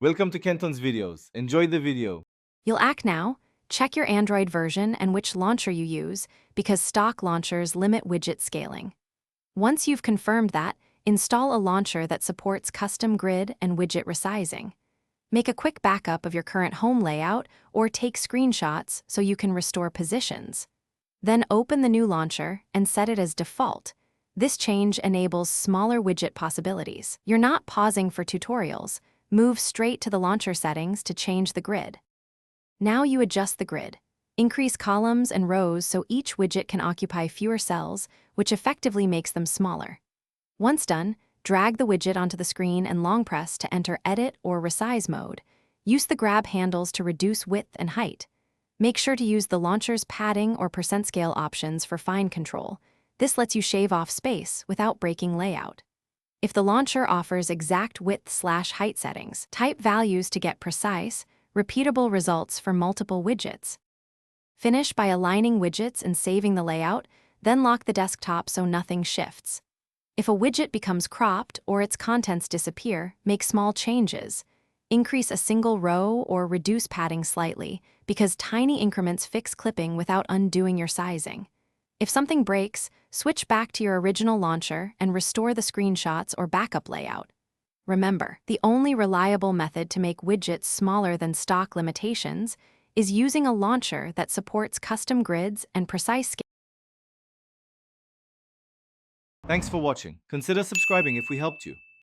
Welcome to Kenton's videos. Enjoy the video. You'll act now. Check your Android version and which launcher you use, because stock launchers limit widget scaling. Once you've confirmed that, install a launcher that supports custom grid and widget resizing. Make a quick backup of your current home layout or take screenshots so you can restore positions. Then open the new launcher and set it as default. This change enables smaller widget possibilities. You're not pausing for tutorials. Move straight to the launcher settings to change the grid. Now you adjust the grid. Increase columns and rows so each widget can occupy fewer cells, which effectively makes them smaller. Once done, drag the widget onto the screen and long press to enter Edit or Resize mode. Use the grab handles to reduce width and height. Make sure to use the launcher's padding or percent scale options for fine control. This lets you shave off space without breaking layout. If the launcher offers exact width/height settings, type values to get precise, repeatable results for multiple widgets. Finish by aligning widgets and saving the layout, then lock the desktop so nothing shifts. If a widget becomes cropped or its contents disappear, make small changes. Increase a single row or reduce padding slightly, because tiny increments fix clipping without undoing your sizing. If something breaks, switch back to your original launcher and restore the screenshots or backup layout. Remember, the only reliable method to make widgets smaller than stock limitations is using a launcher that supports custom grids and precise scale. Thanks for watching. Consider subscribing if we helped you.